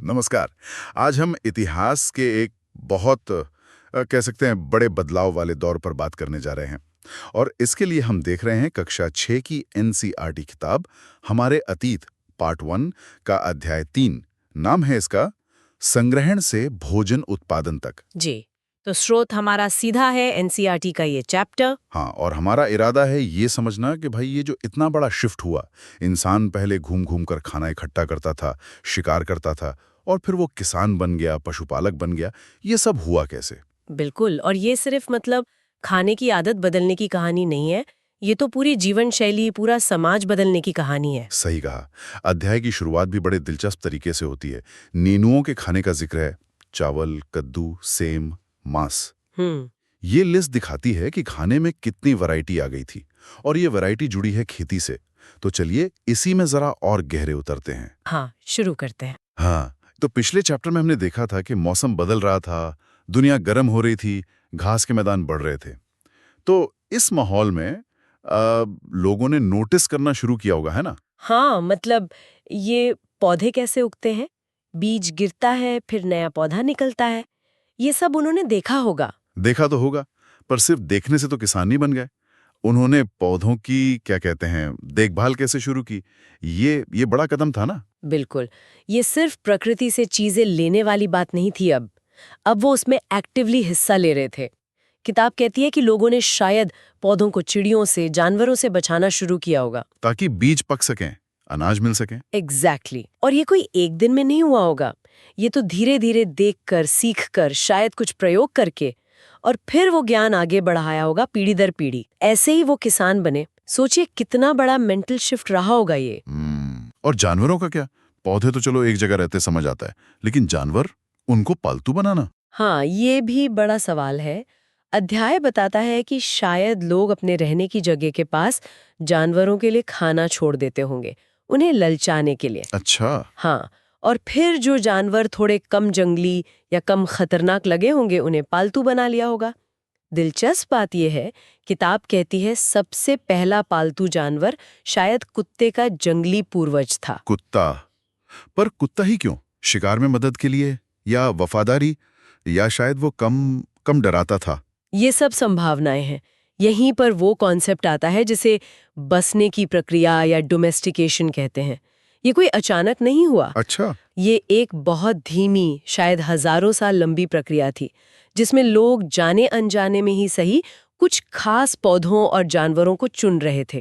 नमस्कार। आज हम इतिहास के एक बहुत कह सकते हैं बड़े बदलाव वाले दौर पर बात करने जा रहे हैं। और इसके लिए हम देख रहे हैं कक्षा 6 की एनसीईआरटी किताब हमारे अतीत पार्ट 1 का अध्याय 3। नाम है इसका संग्रहण से भोजन उत्पादन तक। जी। तो स्रोत हमारा सीधा है एनसीईआरटी का ये चैप्टर। हाँ, और हमारा इरादा है ये समझना कि भाई ये जो इतना बड़ा शिफ्ट हुआ, इंसान पहले घूम घूम कर खाना इकट्ठा करता था, शिकार करता था, और फिर वो किसान बन गया, पशुपालक बन गया, ये सब हुआ कैसे? बिल्कुल। और ये सिर्फ खाने की आदत बदलने की कहानी नहीं है, ये तो पूरी जीवन शैली, पूरा समाज बदलने की कहानी है। सही कहा। अध्याय की शुरुआत भी बड़े दिलचस्प तरीके से होती है। नीनुओं के खाने का जिक्र है। चावल, कद्दू, सेम, मांस। ये लिस्ट दिखाती है कि खाने में कितनी वैरायटी आ गई थी, और ये वैरायटी जुड़ी है खेती से। तो चलिए इसी में जरा और गहरे उतरते हैं। हाँ, शुरू करते हैं। हाँ, तो पिछले चैप्टर में हमने देखा था कि मौसम बदल रहा था, दुनिया गर्म हो रही थी, घास के मैदान बढ़ रहे थे। तो इस माहौल में लोगों ने नोटिस करना शुरू किया होगा, है ना? हाँ, ये पौधे कैसे उगते हैं, बीज गिरता है फिर नया पौधा निकलता है, ये सब उन्होंने देखा होगा। देखा तो होगा, पर सिर्फ देखने से तो किसान नहीं बन गए। उन्होंने पौधों की क्या कहते हैं देखभाल कैसे शुरू की। ये बड़ा कदम था ना। बिल्कुल। ये सिर्फ प्रकृति से चीजें लेने वाली बात नहीं थी। अब वो उसमें एक्टिवली हिस्सा ले रहे थे। किताब कहती है कि लोगों ने शायद पौधों को चिड़ियों से, जानवरों से बचाना शुरू किया होगा, ताकि बीज पक सकें, अनाज मिल सके। एग्जैक्टली। और ये कोई एक दिन में नहीं हुआ होगा। ये तो धीरे धीरे देखकर, सीखकर, शायद कुछ प्रयोग करके, और फिर वो ज्ञान आगे बढ़ाया होगा पीढ़ी दर पीढ़ी। ऐसे ही वो किसान बने। सोचिए कितना बड़ा मेंटल शिफ्ट रहा होगा ये। और जानवरों का क्या? पौधे तो चलो एक जगह रहते समझ आता है, लेकिन जानवर, उनको पालतू बनाना। हाँ, ये भी बड़ा सवाल है। अध्याय बताता है कि शायद लोग अपने रहने की जगह के पास जानवरों के लिए खाना छोड़ देते होंगे, उन्हें ललचाने के लिए। अच्छा। हाँ, और फिर जो जानवर थोड़े कम जंगली या कम खतरनाक लगे होंगे, उन्हें पालतू बना लिया होगा। दिलचस्प बात यह है, किताब कहती है सबसे पहला पालतू जानवर शायद कुत्ते का जंगली पूर्वज था। कुत्ता? पर कुत्ता ही क्यों? शिकार में मदद के लिए, या वफादारी, या शायद वो कम कम डराता था? ये सब संभावनाएं हैं। यहीं पर वो कॉन्सेप्ट आता है जिसे बसने की प्रक्रिया या डोमेस्टिकेशन कहते हैं। ये कोई अचानक नहीं हुआ। अच्छा। ये एक बहुत धीमी, शायद हजारों साल लंबी प्रक्रिया थी, जिसमें लोग जाने अनजाने में ही सही कुछ खास पौधों और जानवरों को चुन रहे थे।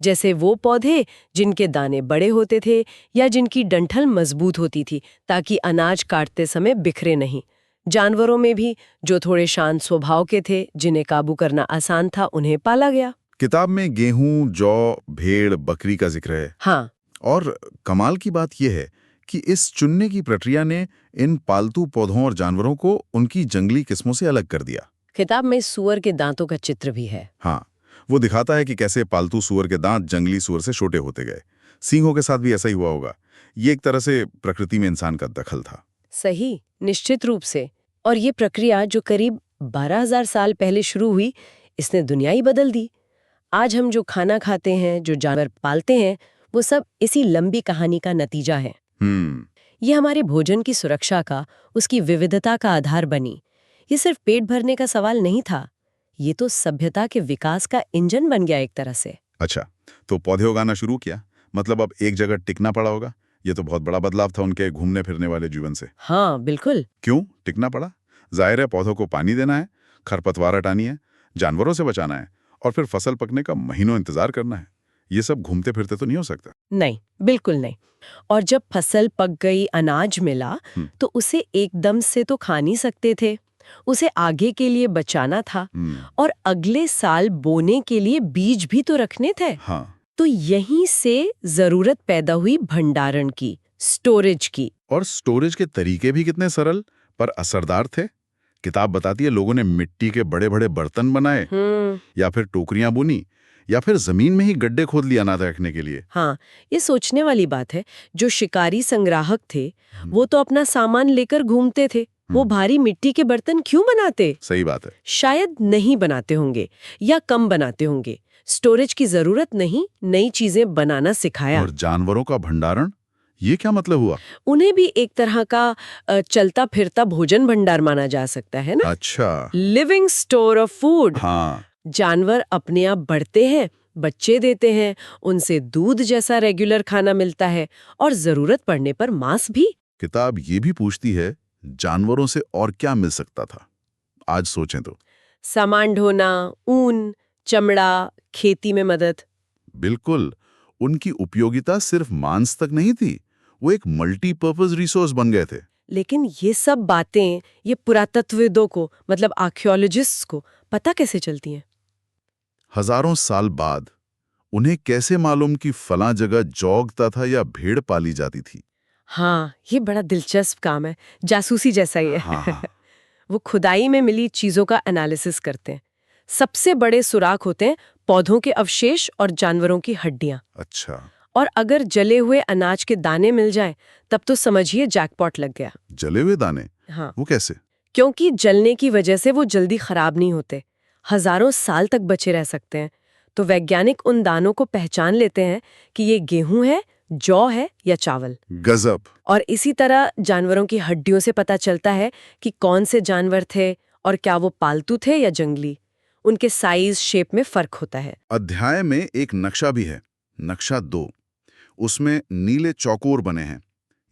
जैसे वो पौधे जिनके दाने बड़े होते थे या जिनकी डंठल मजबूत होती थी, ताकि अनाज काटते समय बिखरे नहीं। जानवरों में भी जो थोड़े शांत स्वभाव के थे, जिन्हें काबू करना आसान था, उन्हें पाला गया। किताब में गेहूं, जौ, भेड़, बकरी का जिक्र है। हाँ। और कमाल की बात यह है कि इस चुनने की प्रक्रिया ने इन पालतू पौधों और जानवरों को उनकी जंगली किस्मों से अलग कर दिया। किताब में सूअर के दांतों का चित्र भी है। हाँ, वो दिखाता है कि कैसे पालतू सूअर के दांत जंगली सूअर से छोटे होते गए। सींगों के साथ भी ऐसा ही हुआ होगा। ये एक तरह से प्रकृति में इंसान का दखल था। सही, निश्चित रूप से। और ये प्रक्रिया जो करीब 12,000 साल पहले शुरू हुई, इसने दुनिया ही बदल दी। आज हम जो खाना खाते हैं, जो जानवर पालते हैं, वो सब इसी लंबी कहानी का नतीजा है। ये हमारे भोजन की सुरक्षा का, उसकी विविधता का आधार बनी। ये सिर्फ पेट भरने का सवाल नहीं था, ये तो सभ्यता के विकास का इंजन बन गया एक तरह से। अच्छा, तो पौधे उगाना शुरू किया, मतलब अब एक जगह टिकना पड़ा होगा। ये तो बहुत बड़ा बदलाव था उनके घूमने फिरने वाले जीवन से। हाँ, बिल्कुल। क्यों टिकना पड़ा? जाहिर है, पौधों को पानी देना है, खरपतवार हटानी है, जानवरों से बचाना है, और फिर फसल पकने का महीनों इंतजार करना है। ये सब घूमते फिरते तो नहीं हो सकता। नहीं, बिल्कुल नहीं। और जब फसल पक गई, अनाज मिला, तो उसे एकदम से तो खा नहीं सकते थे। उसे आगे के लिए बचाना था, और अगले साल बोने के लिए बीज भी तो रखने थे। हाँ। तो यहीं से जरूरत पैदा हुई भंडारण की, स्टोरेज की। और स्टोरेज के तरीके भी कितने सरल पर असरदार थे। किताब बताती है लोगों ने मिट्टी के बड़े बड़े बर्तन बनाए, या फिर टोकरियां बुनी, या फिर जमीन में ही गड्ढे खोद लिए अनाज रखने के लिए। हाँ, ये सोचने वाली बात है। जो शिकारी संग्राहक थे, वो तो अपना सामान लेकर घूमते थे। वो भारी मिट्टी के बर्तन क्यों बनाते? सही बात है। शायद नहीं बनाते होंगे, या कम बनाते होंगे। स्टोरेज की जरूरत नहीं, नई चीजें बनाना सिखाया। और जानवरों का भंडारण, ये क्या मतलब हुआ? उन्हें भी एक तरह का चलता फिरता भोजन भंडार माना जा सकता है ना। अच्छा। Living store of food. हाँ। जानवर अपने आप बढ़ते हैं, बच्चे देते हैं, उनसे दूध जैसा रेगुलर खाना मिलता है और जरूरत पड़ने पर मांस भी। किताब ये भी पूछती है जानवरों से और क्या मिल सकता था? आज सोचें तो। सामान ढोना, ऊन, चमड़ा, खेती में मदद। बिल्कुल। उनकी उपयोगिता सिर्फ मांस तक नहीं थी, वो एक मल्टीपर्पज रिसोर्स बन गए थे। लेकिन ये सब बातें ये पुरातत्वविदों को मतलब आर्कियोलॉजिस्ट्स को पता कैसे चलती हैं? हजारों साल बाद उन्हें कैसे मालूम कि फलां जगह जौ उगता था या भेड़ पाली जाती थी? हाँ, ये बड़ा दिलचस्प काम है, जासूसी जैसा ही है। हाँ हाँ। वो खुदाई में मिली चीजों का एनालिसिस करते हैं। सबसे बड़े सुराग होते हैं पौधों के अवशेष और जानवरों की हड्डियां। अच्छा। और अगर जले हुए अनाज के दाने मिल जाएं, तब तो समझिए जैकपॉट लग गया। जले हुए दाने? हाँ, वो कैसे? क्योंकि जलने की वजह से वो जल्दी खराब नहीं होते, हजारों साल तक बचे रह सकते हैं। तो वैज्ञानिक उन दानों को पहचान लेते हैं कि ये गेहूं है, जौ है या चावल। गजब। और इसी तरह जानवरों की हड्डियों से पता चलता है कि कौन से जानवर थे और क्या वो पालतू थे या जंगली। उनके साइज शेप में फर्क होता है। अध्याय में एक नक्शा भी है, नक्शा 2। उसमें नीले चौकोर बने हैं।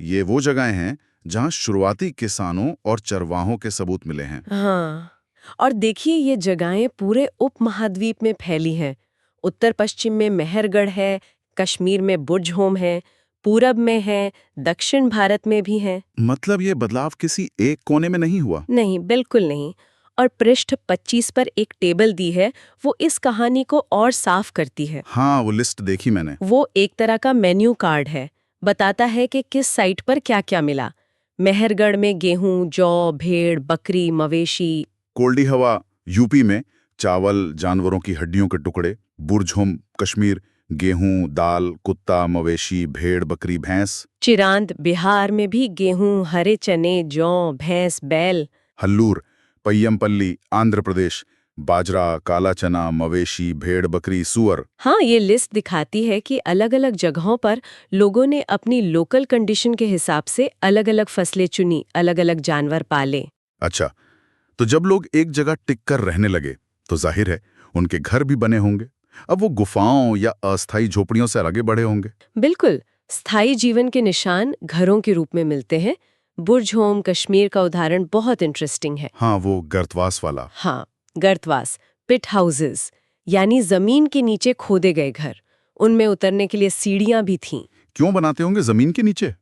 ये वो जगहें हैं जहां शुरुआती किसानों और चरवाहों के सबूत मिले हैं। हाँ, और देखिए ये जगहें पूरे उपमहाद्वीप में फैली हैं। उत्तर पश्चिम में मेहरगढ़ है, कश्मीर में बुर्जहोम है, पूरब में है, दक्षिण भारत में भी है। मतलब ये बदलाव किसी एक कोने में नहीं हुआ? नहीं, बिल्कुल नहीं। और पृष्ठ 25 पर एक टेबल दी है, वो इस कहानी को और साफ करती है। हाँ, वो लिस्ट देखी मैंने। वो एक तरह का मेन्यू कार्ड है, बताता है कि किस साइट पर क्या-क्या मिला। मेहरगढ़ में गेहूं, जौ, भेड़, बकरी, मवेशी। कोल्डी हवा यूपी में चावल, जानवरों की हड्डियों के टुकड़े। बुर्जहोम कश्मीर गेहूं, दाल, कुत्ता, मवेशी, भेड़, बकरी, भैंस। चिरांद बिहार में भी गेहूं, हरे चने, जौ, भैंस, बैल। हल्लूर पय्यमपल्ली आंध्र प्रदेश बाजरा, काला चना, मवेशी, भेड़, बकरी, सूअर। हाँ, ये लिस्ट दिखाती है कि अलग-अलग जगहों पर लोगों ने अपनी लोकल कंडीशन के हिसाब से अलग-अलग फसलें चुनी, अलग-अलग जानवर पाले। अच्छा, तो जब लोग एक जगह टिक कर रहने लगे तो जाहिर है उनके घर भी बने होंगे। अब वो गुफाओं या अस्थायी झोपड़ियों से आगे बढ़े होंगे। बिल्कुल, स्थायी जीवन के निशान घरों के रूप में मिलते हैं। बुर्जहोम कश्मीर का उदाहरण बहुत इंटरेस्टिंग है। हाँ, वो गर्तवास वाला। हाँ, गर्तवास, पिट हाउसेस, यानी जमीन के नीचे खोदे गए घर। उनमें उतरने के लिए सीढ़ियां भी थीं। क्यों बनाते होंगे जमीन के नीचे?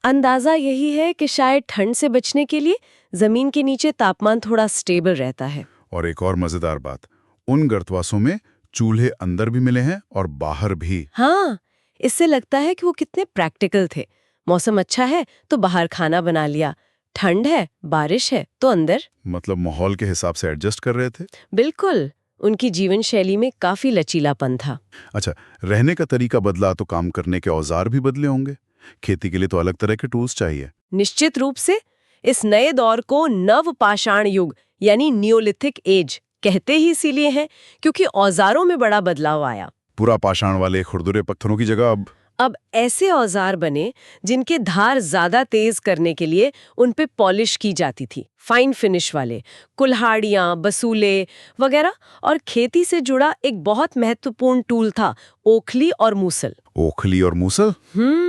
अंदाजा यही है कि शायद ठंड से बचने के लिए जमीन के नीचे तापमान थोड़ा स्टेबल रहता है। और एक और मजेदार बात, उन गर्तवासों में चूल्हे अंदर भी मिले हैं और बाहर भी। हाँ, इससे लगता है कि वो कितने प्रैक्टिकल थे। मौसम अच्छा है तो बाहर खाना बना लिया, ठंड है, बारिश है तो अंदर। मतलब माहौल के हिसाब से एडजस्ट कर रहे थे। बिल्कुल, उनकी जीवन शैली में काफी लचीलापन था। अच्छा, रहने का तरीका बदला तो काम करने के औजार भी बदले होंगे। खेती के लिए तो अलग तरह के टूल्स चाहिए। निश्चित रूप से इस नए दौर को नवपाषाण युग यानी नियोलिथिक एज कहते ही इसीलिए हैं क्योंकि औजारों में बड़ा बदलाव आया। पूरा पाषाण वाले खुरदुरे पत्थरों की जगह अब ऐसे औजार बने जिनके धार ज्यादा तेज करने के लिए उन पे पॉलिश की जाती थी, फाइन फिनिश वाले, कुल्हाड़ियां, बसूले वगैरह। और खेती से जुड़ा एक बहुत महत्वपूर्ण टूल था ओखली और मूसल। ओखली और मूसल?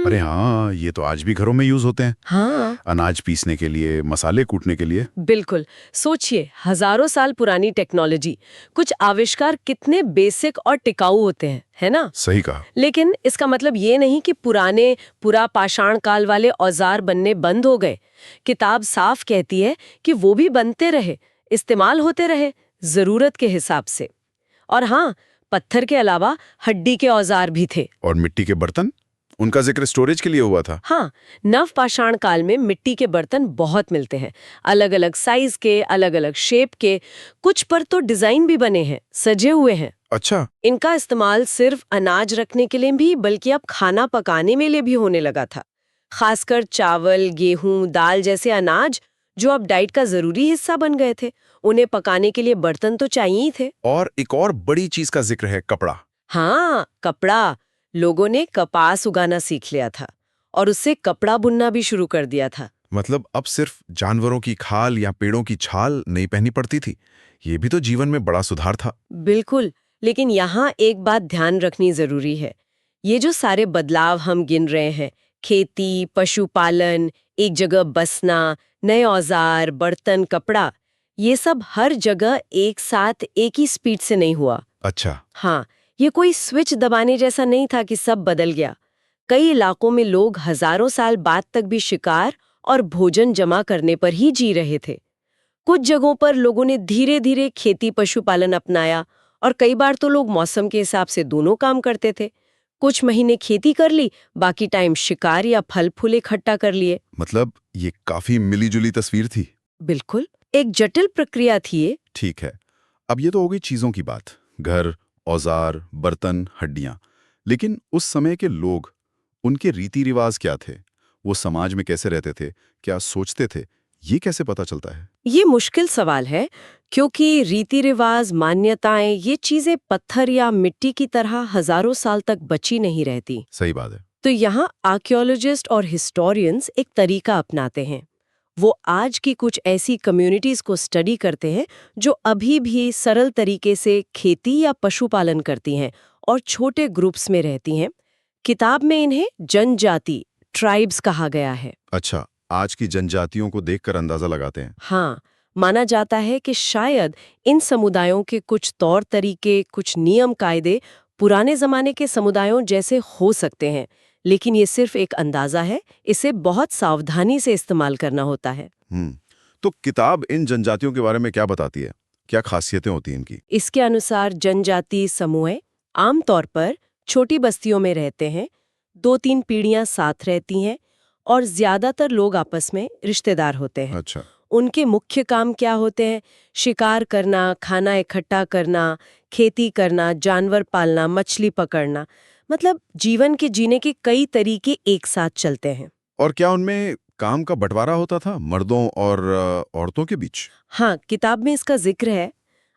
अरे हाँ, ये तो आज भी घरों में यूज होते हैं। हाँ, अनाज पीसने के लिए, मसाले कूटने के लिए। बिल्कुल। सोचिए, हजारों साल पुरानी टेक्नोलॉजी, कुछ आविष्कार कितने बेसिक और टिकाऊ होते हैं, है ना? सही कहा। लेकिन इसका मतलब ये नहीं कि पूरा पाषाण काल वाले औजार बनने बंद हो गए। किताब साफ कहती है कि वो भी बनते रहे, इस्तेमाल होते रहे, जरूरत के हिसाब से। और हाँ, पत्थर के अलावा हड्डी के औजार भी थे। और मिट्टी के बर्तन? उनका जिक्र स्टोरेज के लिए हुआ था। हाँ, नवपाषाण काल में मिट्टी के बर्तन बहुत मिलते हैं, अलग अलग साइज के, अलग अलग शेप के। कुछ पर तो डिजाइन भी बने हैं, सजे हुए हैं। अच्छा। इनका इस्तेमाल सिर्फ अनाज रखने के लिए भी बल्कि अब खाना पकाने में लिए भी होने लगा था। खासकर चावल, गेहूं, दाल जैसे अनाज जो अब डाइट का जरूरी हिस्सा बन गए थे, उन्हें पकाने के लिए बर्तन तो चाहिए ही थे। और एक और बड़ी चीज का जिक्र है, कपड़ा। हाँ, कपड़ा। लोगों ने कपास उगाना सीख लिया था और उससे कपड़ा बुनना भी शुरू कर दिया था। मतलब अब सिर्फ जानवरों की खाल या पेड़ों की छाल नहीं पहननी पड़ती थी। ये भी तो जीवन में बड़ा सुधार था। बिल्कुल, लेकिन यहाँ एक बात ध्यान रखनी जरूरी है। ये जो सारे बदलाव हम गिन रहे हैं, खेती, पशुपालन, एक जगह बसना, नए औजार, बर्तन, कपड़ा, ये सब हर जगह एक साथ एक ही स्पीड से नहीं हुआ। अच्छा। हाँ, ये कोई स्विच दबाने जैसा नहीं था कि सब बदल गया। कई इलाकों में लोग हजारों साल बाद तक भी शिकार और भोजन जमा करने पर ही जी रहे थे। कुछ जगहों पर लोगों ने धीरे धीरे खेती पशुपालन अपनाया और कई बार तो लोग मौसम के हिसाब से दोनों काम करते थे। कुछ महीने खेती कर ली, बाकी टाइम शिकार या फल फूल इकट्ठा कर लिए। मतलब ये काफी मिलीजुली तस्वीर थी। बिल्कुल, एक जटिल प्रक्रिया थी ये। ठीक है, अब ये तो हो गई चीजों की बात, घर, औजार, बर्तन, हड्डियां। लेकिन उस समय के लोग, उनके रीति रिवाज क्या थे? वो समाज में कैसे रहते थे, क्या सोचते थे, ये कैसे पता चलता है? ये मुश्किल सवाल है, क्योंकि रीति रिवाज, मान्यताएं, ये चीजें पत्थर या मिट्टी की तरह हजारों साल तक बची नहीं रहती। सही बात है। तो यहाँ आर्कियोलॉजिस्ट और हिस्टोरियंस एक तरीका अपनाते हैं। वो आज की कुछ ऐसी कम्युनिटीज को स्टडी करते हैं जो अभी भी सरल तरीके से खेती या पशुपालन करती हैं और छोटे ग्रुप्स में रहती हैं। किताब में इन्हें जनजाति, ट्राइब्स कहा गया है। अच्छा, आज की जनजातियों को देखकर अंदाजा लगाते हैं। हाँ, माना जाता है कि शायद इन समुदायों के कुछ तौर तरीके, कुछ नियम कायदे पुराने जमाने के समुदायों जैसे हो सकते हैं, लेकिन ये सिर्फ एक अंदाजा है। इसे बहुत सावधानी से इस्तेमाल करना होता है। तो किताब इन जनजातियों के बारे में क्या बताती है? क्या खासियतें होती हैं इनकी? इसके अनुसार जनजातीय समूह आमतौर पर छोटी बस्तियों में रहते हैं, 2-3 पीढ़ियां साथ रहती हैं और ज्यादातर लोग आपस में रिश्तेदार होते हैं। अच्छा। उनके मुख्य काम क्या होते हैं? शिकार करना, खाना इकट्ठा करना, खेती करना, जानवर पालना, मछली पकड़ना। मतलब जीवन के जीने के कई तरीके एक साथ चलते हैं। और क्या उनमें काम का बंटवारा होता था मर्दों और औरतों के बीच? हाँ, किताब में इसका जिक्र है।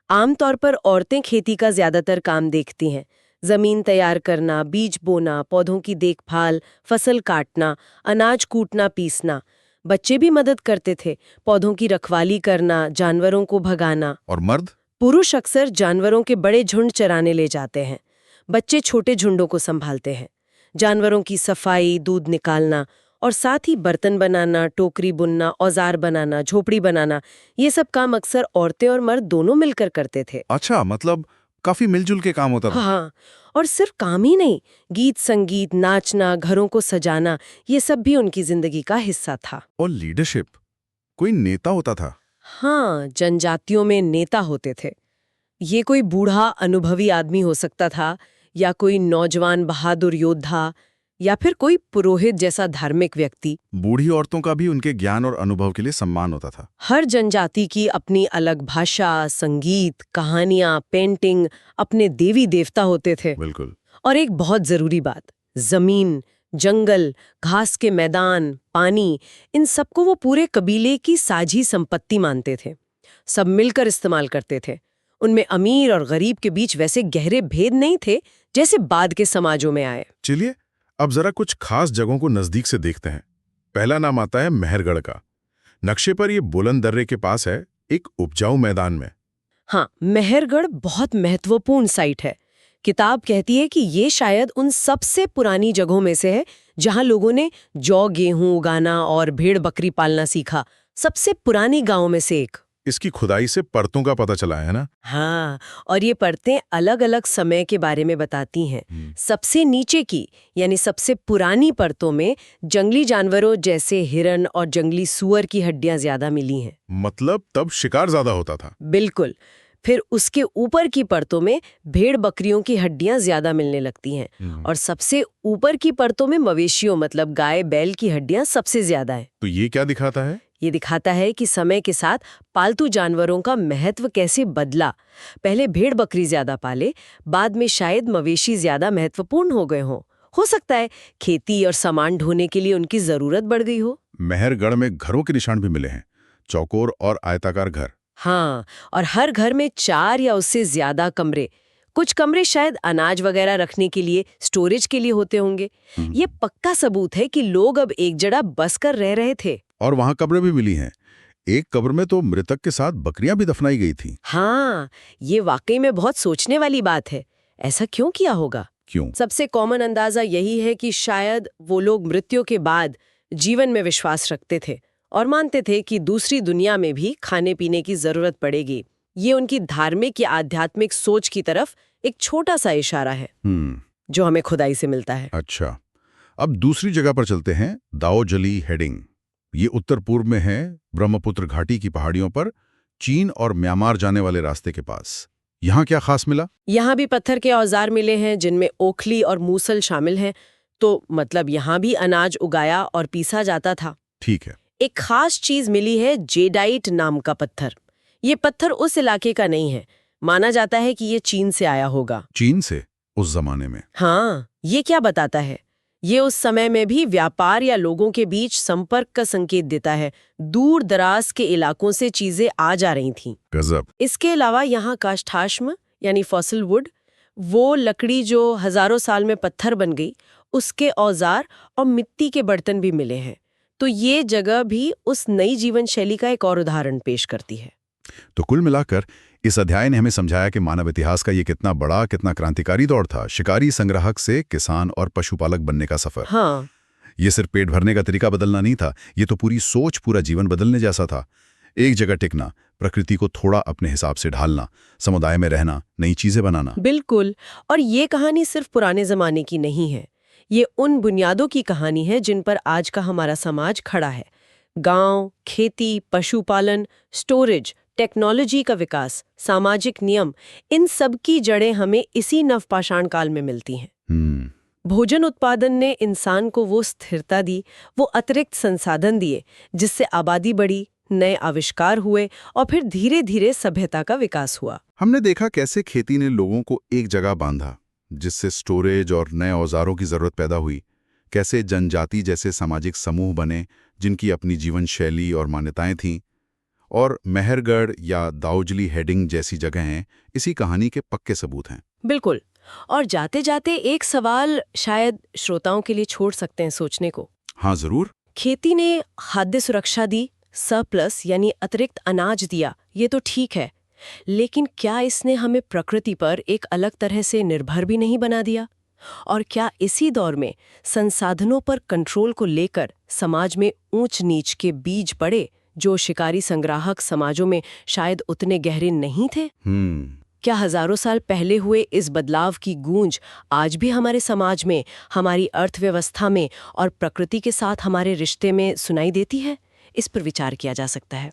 आमतौर पर औरतें खेती का ज्यादातर काम देखती हैं। जमीन तैयार करना, बीज बोना, पौधों की देखभाल, फसल काटना, अनाज कूटना, पीसना। बच्चे भी मदद करते थे, पौधों की रखवाली करना, जानवरों को भगाना। और मर्द? पुरुष अक्सर जानवरों के बड़े झुंड चराने ले जाते हैं, बच्चे छोटे झुंडों को संभालते हैं। जानवरों की सफाई, दूध निकालना और साथ ही बर्तन बनाना, टोकरी बुनना, औजार बनाना, झोपड़ी बनाना, ये सब काम अक्सर औरतें और मर्द दोनों मिलकर करते थे। अच्छा, मतलब काफी मिलजुल के काम होता था। हाँ, और सिर्फ काम ही नहीं, गीत संगीत, नाचना, घरों को सजाना, ये सब भी उनकी जिंदगी का हिस्सा था। और लीडरशिप, कोई नेता होता था? हाँ, जनजातियों में नेता होते थे। ये कोई बूढ़ा अनुभवी आदमी हो सकता था, या कोई नौजवान बहादुर योद्धा, या फिर कोई पुरोहित जैसा धार्मिक व्यक्ति। बूढ़ी औरतों का भी उनके ज्ञान और अनुभव के लिए सम्मान होता था। हर जनजाति की अपनी अलग भाषा, संगीत, कहानियां, पेंटिंग, अपने देवी देवता होते थे। बिल्कुल। और एक बहुत जरूरी बात, जमीन, जंगल, घास के मैदान, पानी, इन सबको वो पूरे कबीले की साझी संपत्ति मानते थे। सब मिलकर इस्तेमाल करते थे। उनमें अमीर और गरीब के बीच वैसे गहरे भेद नहीं थे जैसे बाद के समाजों में आए। चलिए, अब जरा कुछ खास जगहों को नजदीक से देखते हैं। पहला नाम आता है मेहरगढ़ का। नक्शे पर ये बुलंद दर्रे के पास है, एक उपजाऊ मैदान में। हाँ, मेहरगढ़ बहुत महत्वपूर्ण साइट है। किताब कहती है कि ये शायद उन सबसे पुरानी जगहों में से है जहां लोगों ने जौ गेहूं उगाना और भेड़ बकरी पालना सीखा। सबसे पुरानी गांवों में से एक। इसकी खुदाई से परतों का पता चला है ना? हाँ, और ये परतें अलग अलग समय के बारे में बताती हैं। सबसे नीचे की, यानी सबसे पुरानी परतों में जंगली जानवरों जैसे हिरन और जंगली सूअर की हड्डियां ज्यादा मिली हैं। मतलब तब शिकार ज्यादा होता था। बिल्कुल। फिर उसके ऊपर की परतों में भेड़ बकरियों की हड्डियां ज्यादा मिलने लगती हैं और सबसे ऊपर की परतों में मवेशियों मतलब गाय बैल की हड्डियां सबसे ज्यादा हैं। तो ये क्या दिखाता है? ये दिखाता है कि समय के साथ पालतू जानवरों का महत्व कैसे बदला। पहले भेड़ बकरी ज्यादा पाले, बाद में शायद मवेशी ज्यादा महत्वपूर्ण हो गए हों। हो सकता है खेती और सामान ढोने के लिए उनकी जरूरत बढ़ गई हो। मेहरगढ़ में घरों के निशान भी मिले हैं, चौकोर और आयताकार घर। हाँ, और हर घर में 4 या उससे ज्यादा कमरे, कुछ कमरे शायद अनाज वगैरह रखने के लिए, स्टोरेज के लिए होते होंगे। ये पक्का सबूत है कि लोग अब एक जगह बस कर रह रहे थे। और वहां कब्रें भी मिली हैं। एक कब्र में तो मृतक के साथ बकरियां भी दफनाई गई थी। हाँ, ये वाकई में बहुत सोचने वाली बात है। ऐसा क्यों किया होगा? क्यों? सबसे कॉमन अंदाजा यही है कि शायद वो लोग मृत्यु के बाद जीवन में विश्वास रखते थे और मानते थे कि दूसरी दुनिया में भी खाने पीने की जरूरत पड़ेगी। ये उनकी धार्मिक या आध्यात्मिक सोच की तरफ एक छोटा सा इशारा है जो हमें खुदाई से मिलता है। अच्छा, अब दूसरी जगह पर चलते हैं। दाओजली हेडिंग, ये उत्तर पूर्व में है, ब्रह्मपुत्र घाटी की पहाड़ियों पर, चीन और म्यांमार जाने वाले रास्ते के पास। यहाँ क्या खास मिला? यहाँ भी पत्थर के औजार मिले हैं जिनमें ओखली और मूसल शामिल हैं। तो मतलब यहाँ भी अनाज उगाया और पीसा जाता था। ठीक है। एक खास चीज मिली है, जेडाइट नाम का पत्थर। ये पत्थर उस इलाके का नहीं है, माना जाता है कि ये चीन से आया होगा। चीन से? उस जमाने में? हाँ, ये क्या बताता है? ये उस समय में भी व्यापार या लोगों के बीच संपर्क का संकेत देता है। दूर दराज के इलाकों से चीजें आ जा रही थीं। गजब। इसके अलावा यहाँ काष्ठाश्म यानी फॉसिल वुड, वो लकड़ी जो हजारों साल में पत्थर बन गई, उसके औजार और मिट्टी के बर्तन भी मिले हैं। तो ये जगह भी उस नई जीवन शैली का एक और उदाहरण पेश करती है। तो कुल मिलाकर इस अध्याय ने हमें समझाया कि मानव इतिहास का ये कितना बड़ा, कितना क्रांतिकारी दौर था। शिकारी संग्राहक से किसान और पशुपालक बनने का सफर। हाँ, ये सिर्फ पेट भरने का तरीका बदलना नहीं था, ये तो पूरी सोच, पूरा जीवन बदलने जैसा था। एक जगह टिकना, प्रकृति को थोड़ा अपने हिसाब से ढालना, समुदाय में रहना, नई चीजें बनाना। बिल्कुल। और ये कहानी सिर्फ पुराने जमाने की नहीं है, ये उन बुनियादों की कहानी है जिन पर आज का हमारा समाज खड़ा है। गांव, खेती, पशुपालन, स्टोरेज, टेक्नोलॉजी का विकास, सामाजिक नियम, इन सब की जड़ें हमें इसी नवपाषाण काल में मिलती हैं। भोजन उत्पादन ने इंसान को वो स्थिरता दी, वो अतिरिक्त संसाधन दिए, जिससे आबादी बढ़ी, नए आविष्कार हुए और फिर धीरे धीरे सभ्यता का विकास हुआ। हमने देखा कैसे खेती ने लोगों को एक जगह बांधा, जिससे स्टोरेज और नए औजारों की जरूरत पैदा हुई। कैसे जनजाति जैसे सामाजिक समूह बने जिनकी अपनी जीवन शैली और मान्यताएं थीं। और मेहरगढ़ या दाओजली हेडिंग जैसी जगहें इसी कहानी के पक्के सबूत हैं। बिल्कुल। और जाते जाते एक सवाल शायद श्रोताओं के लिए छोड़ सकते हैं सोचने को। हाँ, जरूर। खेती ने खाद्य सुरक्षा दी, सरप्लस यानी अतिरिक्त अनाज दिया, ये तो ठीक है, लेकिन क्या इसने हमें प्रकृति पर एक अलग तरह से निर्भर भी नहीं बना दिया? और क्या इसी दौर में संसाधनों पर कंट्रोल को लेकर समाज में ऊंच नीच के बीज पड़े जो शिकारी संग्राहक समाजों में शायद उतने गहरे नहीं थे? क्या हजारों साल पहले हुए इस बदलाव की गूंज आज भी हमारे समाज में, हमारी अर्थव्यवस्था में और प्रकृति के साथ हमारे रिश्ते में सुनाई देती है? इस पर विचार किया जा सकता है।